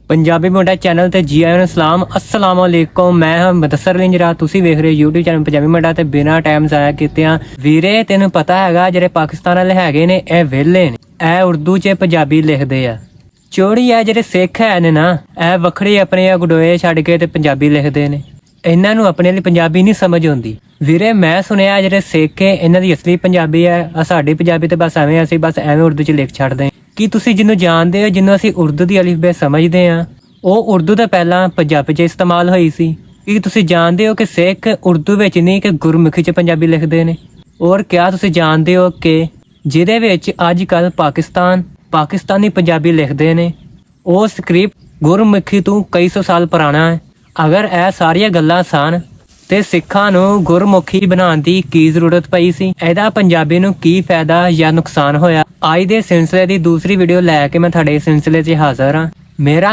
ਪੰਜਾਬੀ ਮੋਢਾ ਚੈਨਲ ਤੇ ਜੀ ਆਇਆਂ ਨੂੰ ਸਲਾਮ अस्सलाम वालेकुम। मैं ਹਾਂ ਮੁਦੱਸਰ ਲਿੰਜਰਾ, ਤੁਸੀਂ ਵੇਖ ਰਹੇ YouTube ਚੈਨਲ ਪੰਜਾਬੀ ਮੋਢਾ ਤੇ ਬਿਨਾ ਟਾਈਮ ਜ਼ਾਇਆ ਕੀਤਿਆਂ ਵੀਰੇ ਤੈਨੂੰ ਪਤਾ ਹੈਗਾ ਜਿਹੜੇ ਪਾਕਿਸਤਾਨ ਵਾਲੇ ਹੈਗੇ ਨੇ ਇਹ ਵਿਹਲੇ ਨੇ, ਇਹ ਉਰਦੂ 'ਚ ਪੰਜਾਬੀ ਲਿਖਦੇ ਆ। ਚੋੜੀ ਆ ਜਿਹੜੇ ਸਿੱਖ ਹੈ ਨੇ ਨਾ, ਇਹ ਵੱਖਰੇ ਆਪਣੇ ਗੁਡੋਏ ਛੱਡ ਕੇ ਤੇ ਪੰਜਾਬੀ ਲਿਖਦੇ ਨੇ। ਇਹਨਾਂ ਨੂੰ ਆਪਣੇ ਲਈ ਪੰਜਾਬੀ ਨਹੀਂ ਸਮਝ ਆਉਂਦੀ। ਵੀਰੇ ਮੈਂ ਸੁਣਿਆ ਜਿਹੜੇ ਸਿੱਖ ਹੈ ਇਹਨਾਂ ਦੀ ਅਸਲੀ ਪੰਜਾਬੀ ਹੈ, ਆ ਸਾਡੀ ਪੰਜਾਬੀ ਤੇ ਬਸ ਐਵੇਂ ਅਸੀਂ ਬਸ ਐਵੇਂ ਉਰਦੂ 'ਚ ਲਿਖ ਛੱਡਦੇ ਹਾਂ। ਕੀ ਤੁਸੀਂ ਜਿਹਨੂੰ ਜਾਣਦੇ ਹੋ, ਜਿਹਨੂੰ ਅਸੀਂ ਉਰਦੂ ਦੀ ਅਲਿਫ ਬੇ ਸਮਝਦੇ ਹਾਂ, ਉਹ ਉਰਦੂ ਤੋਂ ਪਹਿਲਾਂ ਪੰਜਾਬੀ 'ਚ ਇਸਤੇਮਾਲ ਹੋਈ ਸੀ। ਕੀ ਤੁਸੀਂ ਜਾਣਦੇ ਹੋ ਕਿ ਸਿੱਖ ਉਰਦੂ ਵਿੱਚ ਨਹੀਂ ਕਿ ਗੁਰਮੁਖੀ 'ਚ ਪੰਜਾਬੀ ਲਿਖਦੇ ਨੇ? ਔਰ ਕਿਆ ਤੁਸੀਂ ਜਾਣਦੇ ਹੋ ਕਿ ਜਿਹਦੇ ਵਿੱਚ ਅੱਜ ਕੱਲ੍ਹ ਪਾਕਿਸਤਾਨੀ ਪੰਜਾਬੀ ਲਿਖਦੇ ਨੇ, ਉਹ ਸਕ੍ਰਿਪਟ ਗੁਰਮੁਖੀ ਤੋਂ ਕਈ ਸੌ ਸਾਲ ਪੁਰਾਣਾ ਹੈ। ਅਗਰ ਇਹ ਸਾਰੀਆਂ ਗੱਲਾਂ ਸਨ ਤੇ ਸਿੱਖਾਂ ਨੂੰ ਗੁਰਮੁਖੀ ਬਣਾਉਣ ਦੀ ਕੀ ਜ਼ਰੂਰਤ ਪਈ ਸੀ? ਇਹਦਾ ਪੰਜਾਬੀ ਨੂੰ ਕੀ ਫਾਇਦਾ ਜਾਂ ਨੁਕਸਾਨ ਹੋਇਆ? ਅੱਜ ਦੇ ਸਿਲਸਿਲੇ ਦੀ ਦੂਸਰੀ ਵੀਡੀਓ ਲੈ ਕੇ ਮੈਂ ਤੁਹਾਡੇ ਸਿਲਸਿਲੇ 'ਚ ਹਾਜ਼ਰ ਹਾਂ। ਮੇਰਾ